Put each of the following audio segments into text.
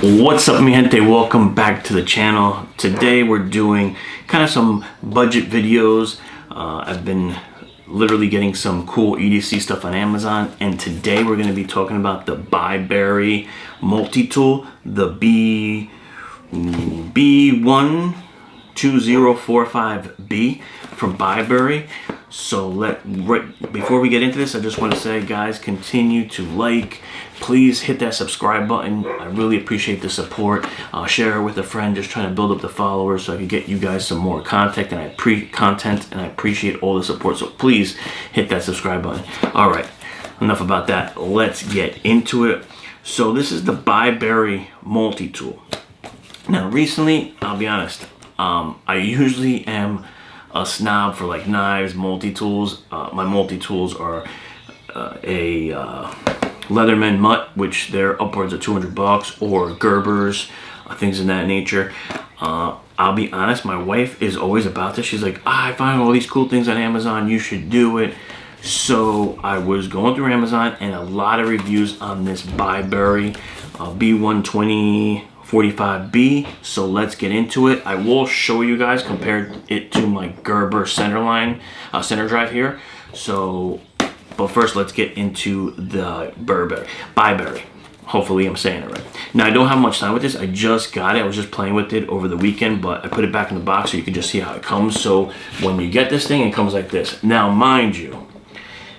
What's up, mi gente? Welcome back to the channel. Today we're doing kind of some budget videos. I've been literally getting some cool EDC stuff on Amazon, and today we're going to be talking about the BiBury Multi-Tool, the BiBury BI2045B from BiBury. So right before we get into this, I just want to say, guys, continue to like. Please hit that subscribe button. I really appreciate the support. Share it with a friend. Just trying to build up the followers so I can get you guys some more content, and I appreciate all the support. So please hit that subscribe button. All right, enough about that. Let's get into it. So this is the BiBury Multi-Tool. Now, recently, I'll be honest, I usually am a snob for like knives, multi-tools. My multi-tools are a Leatherman mutt, which they're upwards of 200 bucks, or Gerbers, things in that nature. I'll be honest, my wife is always about this. She's like, I find all these cool things on Amazon, you should do it. So I was going through Amazon, and a lot of reviews on this BiBury BI2045B. So let's get into it. I will show you guys, compare it to my Gerber center drive here. So, but first, let's get into the BiBury. Hopefully I'm saying it right. Now, I don't have much time with this. I just got it. I was just playing with it over the weekend, but I put it back in the box so you can just see how it comes. So when you get this thing, it comes like this. Now, mind you,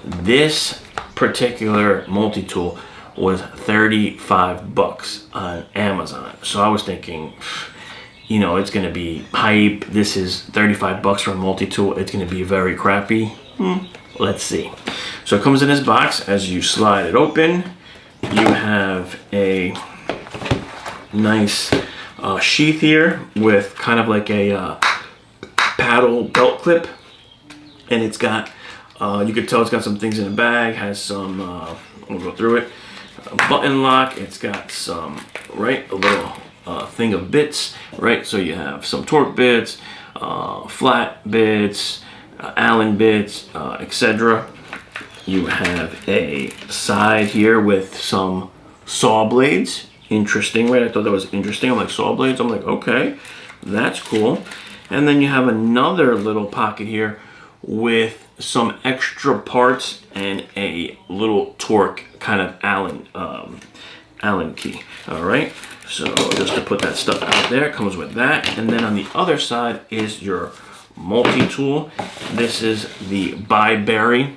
this particular multi-tool was 35 bucks on Amazon. So I was thinking, you know, it's going to be hype. This is 35 bucks for a multi-tool. It's going to be very crappy. Let's see. So it comes in this box. As you slide it open, you have a nice sheath here with kind of like a paddle belt clip, and it's got you could tell it's got some things in the bag. Has some we'll go through it. A button lock. It's got some a little thing of bits, right? So you have some torque bits, flat bits, Allen bits, etc. You have a side here with some saw blades. Interesting, right? I thought that was interesting. I'm like, saw blades? I'm like, okay, that's cool. And then you have another little pocket here with some extra parts and a little torque kind of Allen key. All right, so just to put that stuff out there, it comes with that. And then on the other side is your multi-tool. This is the BiBury,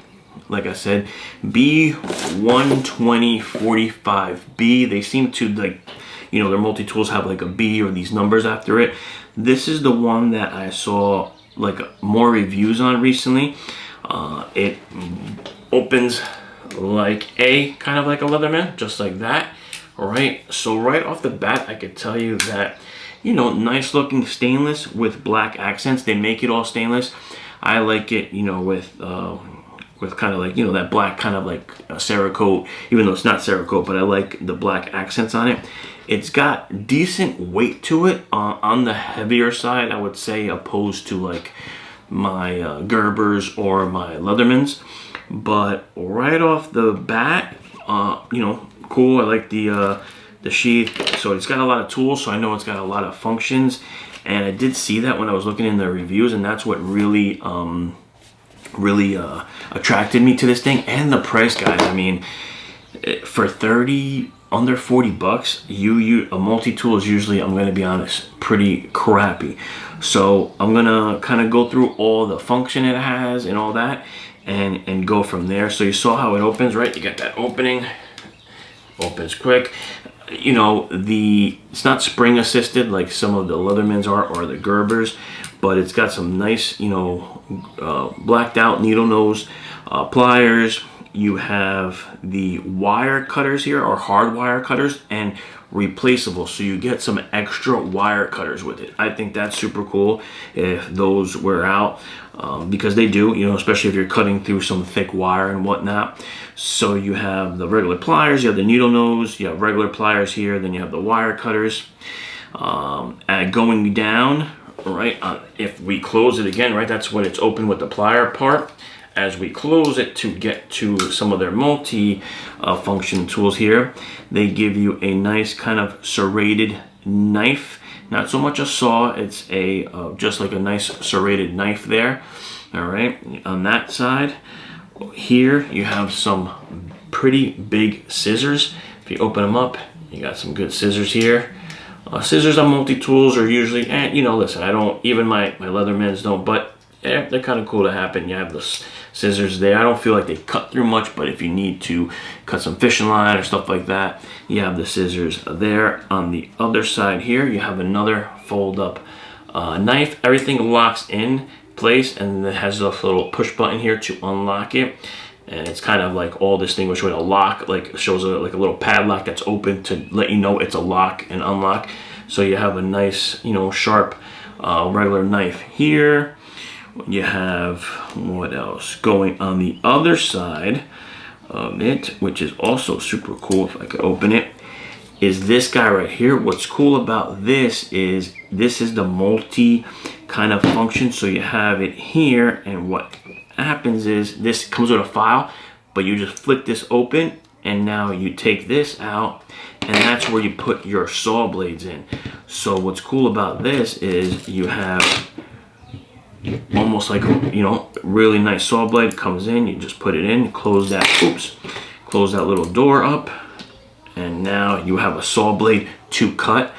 like I said, B12045B. They seem to, like, you know, their multi-tools have like a B or these numbers after it. This is the one that I saw like more reviews on recently. It opens like kind of like a Leatherman, just like that. All right, so right off the bat, I could tell you that, you know, nice looking stainless with black accents. They make it all stainless. I like it, you know, with kind of like, you know, that black kind of like Cerakote, even though it's not Cerakote, but I like the black accents on it. It's got decent weight to it, on the heavier side, I would say, opposed to like my Gerbers or my Leathermans. But right off the bat, you know, cool. I like the sheath. So it's got a lot of tools, so I know it's got a lot of functions, and I did see that when I was looking in the reviews, and that's what really attracted me to this thing. And the price, guys. I mean, for under 40 bucks, a multi-tool is usually, I'm going to be honest, pretty crappy. So I'm going to kind of go through all the function it has and all that, and go from there. So you saw how it opens, right? You got that opening. Opens quick. You know, it's not spring assisted like some of the Leathermans are, or the Gerbers, but it's got some nice, you know, blacked out needle nose pliers. You have the wire cutters here, or hard wire cutters, and replaceable, so you get some extra wire cutters with it. I think that's super cool if those wear out, because they do, you know, especially if you're cutting through some thick wire and whatnot. So you have the regular pliers, you have the needle nose, you have regular pliers here, then you have the wire cutters. And going down, right, if we close it again, right, that's when it's open with the plier part. as we close it to get to some of their multi function tools here, they give you a nice kind of serrated knife. Not so much a saw, it's a just like a nice serrated knife there. All right, on that side here you have some pretty big scissors. If you open them up, you got some good scissors here. Scissors on multi-tools are usually, you know, listen, I don't, even my Leathermans don't, but they're kind of cool to happen. You have the scissors there. I don't feel like they cut through much, but if you need to cut some fishing line or stuff like that, you have the scissors there. On the other side here, you have another fold up knife. Everything locks in place, and it has a little push button here to unlock it. And it's kind of like all distinguished with a lock, like it shows like a little padlock that's open to let you know it's a lock and unlock. So you have a nice, you know, sharp regular knife here. You have, what else going on the other side of it, which is also super cool. If I could open it, is this guy right here. What's cool about this is the multi kind of function. So you have it here, and what happens is this comes with a file, but you just flick this open, and now you take this out, and that's where you put your saw blades in. So what's cool about this is you have almost like, you know, really nice saw blade comes in. You just put it in, close that, close that little door up, and now you have a saw blade to cut.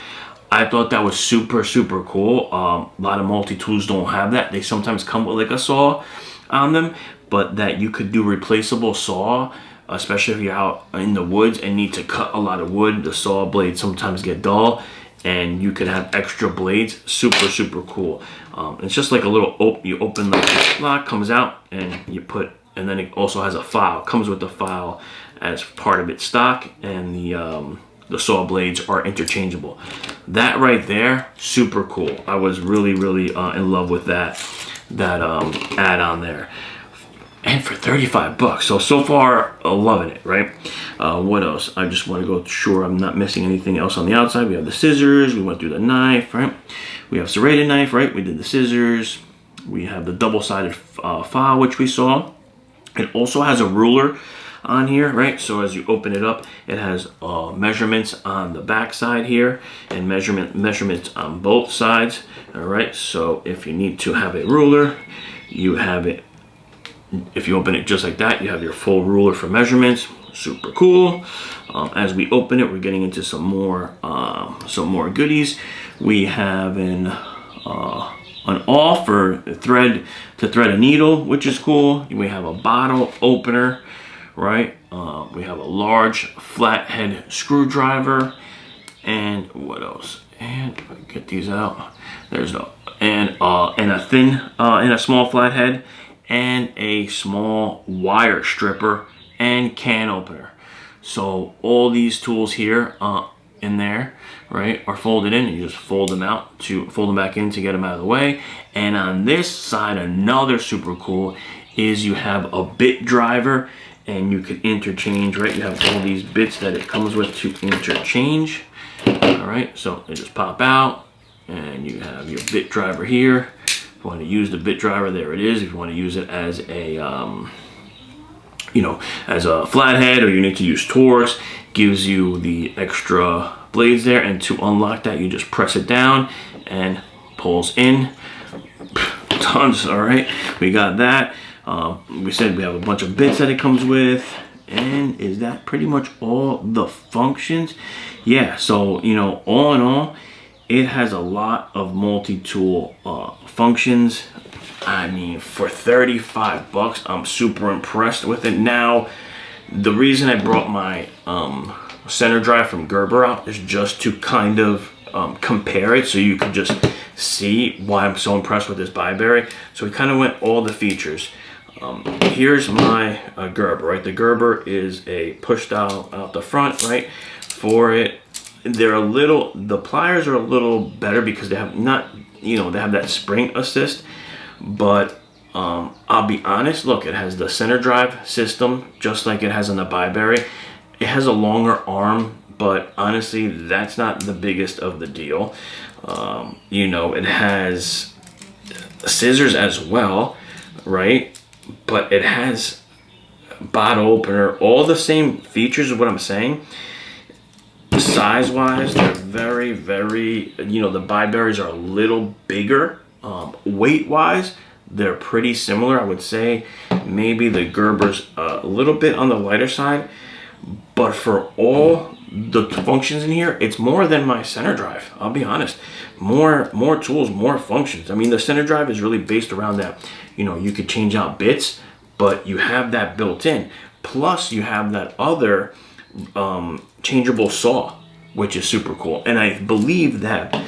I thought that was super cool. A lot of multi-tools don't have that. They sometimes come with like a saw on them, but that you could do replaceable saw, especially if you're out in the woods and need to cut a lot of wood. The saw blades sometimes get dull, and you could have extra blades. Super cool. It's just like a little you open, like this lock comes out, and you put, and then it also has a file. It comes with the file as part of its stock, and the saw blades are interchangeable. That right there, super cool. I was really in love with that add-on there. And for 35 bucks, so far loving it, right? What else? I just want to go sure I'm not missing anything else on the outside. We have the scissors, we went through the knife, right? We have serrated knife, right? We did the scissors. We have the double-sided file, which we saw. It also has a ruler on here, right? So as you open it up, it has measurements on the back side here, and measurements on both sides. All right, so if you need to have a ruler, you have it. If you open it just like that, you have your full ruler for measurements. Super cool. As we open it, we're getting into some more goodies. We have an awl for thread to thread a needle, which is cool. We have a bottle opener, right? We have a large flathead screwdriver, and what else? And if I get these out, there's no, and a thin and a small flathead, and a small wire stripper and can opener. So all these tools here in there, right, are folded in. You just fold them out to fold them back in to get them out of the way. And on this side, another super cool is you have a bit driver, and you can interchange, right? You have all these bits that it comes with to interchange. All right, so they just pop out, and you have your bit driver here. If you want to use the bit driver, there it is. If you want to use it as a, you know, as a flathead, or you need to use Torx, gives you the extra blades there. And to unlock that, you just press it down and pulls in. Tons. All right, we got that. We said we have a bunch of bits that it comes with. And is that pretty much all the functions? Yeah, so, you know, all in all, it has a lot of multi-tool functions. I mean, for 35 bucks, I'm super impressed with it. Now, the reason I brought my center drive from Gerber out is just to kind of compare it, so you can just see why I'm so impressed with this BiBury. So we kind of went all the features. Here's my Gerber, right? The Gerber is a push style out the front, right? For it, they're a little, the pliers are a little better because they have not, you know, they have that spring assist. But I'll be honest, look, it has the center drive system just like it has on the BiBury. It has a longer arm, but honestly, that's not the biggest of the deal. You know, it has scissors as well, right? but it has bottle opener, all the same features of what I'm saying. Size wise, they're very, very, you know, the BiBury's are a little bigger. Weight wise, they're pretty similar. I would say maybe the Gerber's a little bit on the lighter side, but for all the functions in here, it's more than my center drive. I'll be honest. More tools, more functions. I mean, the center drive is really based around that, you know, you could change out bits, but you have that built in. Plus you have that other changeable saw, which is super cool. And I believe that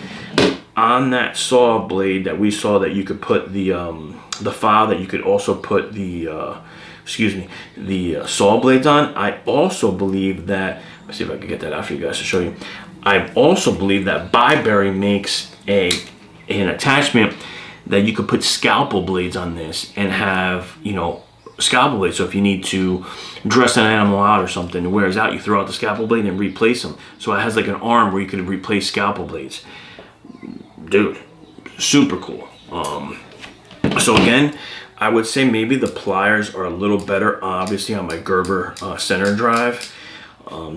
on that saw blade that we saw, that you could put the file, that you could also put the saw blades on. I also believe that, let's see if I can get that out for you guys to show you. I also believe that BiBury makes an attachment that you could put scalpel blades on this and have, you know, scalpel blades. So if you need to dress an animal out or something, it wears out, you throw out the scalpel blade and replace them. So it has like an arm where you could replace scalpel blades. Dude, super cool. So again, I would say maybe the pliers are a little better, obviously, on my Gerber center drive.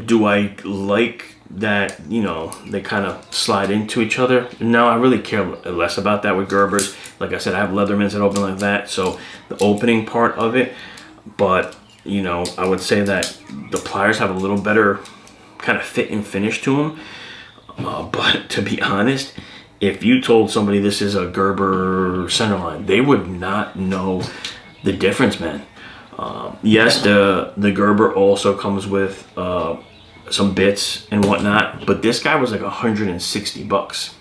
Do I like that, you know, they kind of slide into each other? No, I really care less about that with Gerbers. Like I said, I have Leathermans that open like that, so the opening part of it. But, you know, I would say that the pliers have a little better kind of fit and finish to them. But to be honest, if you told somebody this is a Gerber centerline, they would not know the difference, man. Yes, the Gerber also comes with some bits and whatnot, but this guy was like 160 bucks.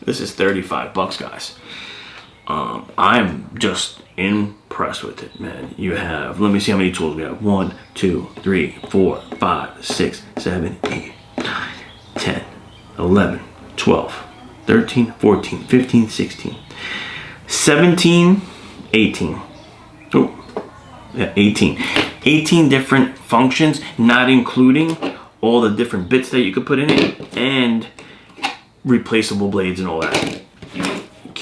This is 35 bucks, guys. I'm just impressed with it, man. You have, let me see how many tools we have. 1, 2, 3, 4, 5, 6, 7, 8, 9, 10, 11, 12, 13, 14, 15, 16, 17, 18. Oh, yeah, 18. 18 different functions, not including all the different bits that you could put in it and replaceable blades and all that.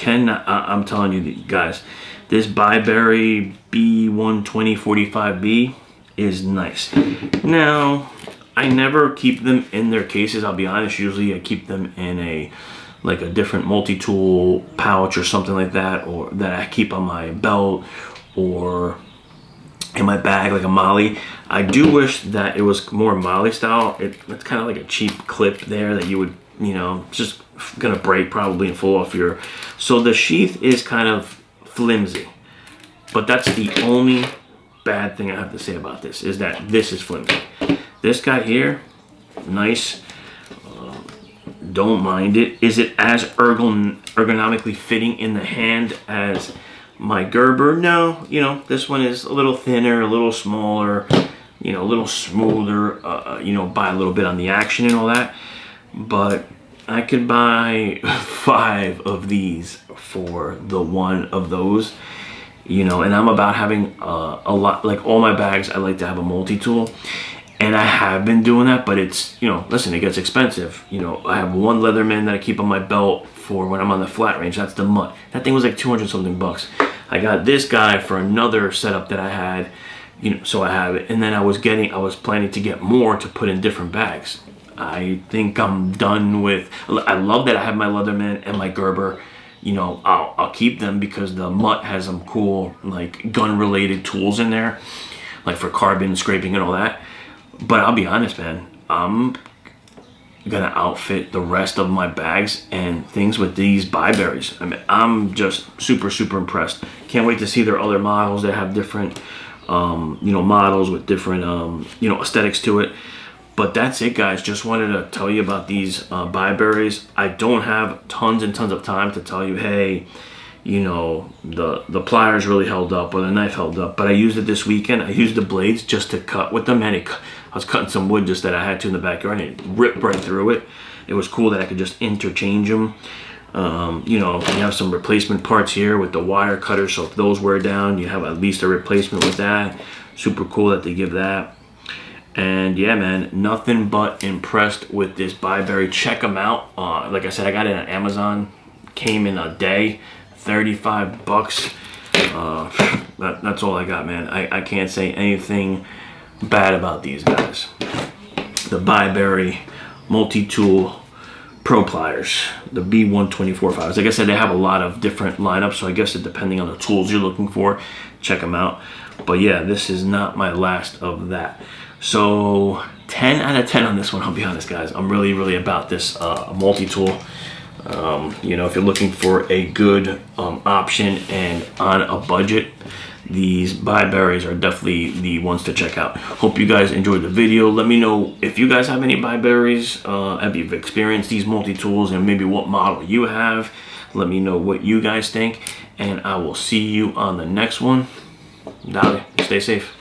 I'm telling you guys, this BiBury BI2045B is nice. Now, I never keep them in their cases, I'll be honest. Usually I keep them in a different multi-tool pouch or something like that, or that I keep on my belt or in my bag, like a Molly. I do wish that it was more Molly style. It's kind of like a cheap clip there that you would, you know, just gonna break probably and fall off your. So the sheath is kind of flimsy, but that's the only bad thing I have to say about this, is that this is flimsy. This guy here, nice. Don't mind it. Is it as ergonomically fitting in the hand as my Gerber? No, you know, this one is a little thinner, a little smaller, you know, a little smoother, you know, buy a little bit on the action and all that. But I could buy 5 of these for the one of those, you know. And I'm about having a lot, like all my bags, I like to have a multi-tool. And I have been doing that, but it's, you know, listen, it gets expensive. You know, I have one Leatherman that I keep on my belt for when I'm on the flat range. That's the Mutt. That thing was like 200 something bucks. I got this guy for another setup that I had, you know, so I have it. And then I was planning to get more to put in different bags. I think I'm done with, I love that I have my Leatherman and my Gerber. You know, I'll keep them because the Mutt has some cool, like, gun related tools in there, like for carbon scraping and all that. But I'll be honest, man, I'm gonna outfit the rest of my bags and things with these BiBurys. I mean, I'm just super, super impressed. Can't wait to see their other models that have different, you know, models with different, you know, aesthetics to it. But that's it, guys. Just wanted to tell you about these BiBurys. I don't have tons and tons of time to tell you, hey, you know, the pliers really held up or the knife held up. But I used it this weekend. I used the blades just to cut with them, and I was cutting some wood just that I had to in the backyard, and it ripped right through it. It was cool that I could just interchange them. You know, you have some replacement parts here with the wire cutter, so if those wear down, you have at least a replacement with that. Super cool that they give that. And yeah, man, nothing but impressed with this BiBury. Check them out. Like I said, I got it on Amazon. Came in a day. 35 bucks. That's all I got, man. I can't say anything bad about these guys. The BiBury Multi Tool Pro Pliers, the B124.5. Like I said, they have a lot of different lineups, so I guess depending on the tools you're looking for, check them out. But yeah, this is not my last of that. So 10 out of 10 on this one, I'll be honest, guys. I'm really about this multi-tool. You know, if you're looking for a good option and on a budget, these BiBurys are definitely the ones to check out. Hope you guys enjoyed the video. Let me know if you guys have any BiBurys, if you've experienced these multi-tools, and maybe what model you have. Let me know what you guys think, and I will see you on the next one. Dale, stay safe.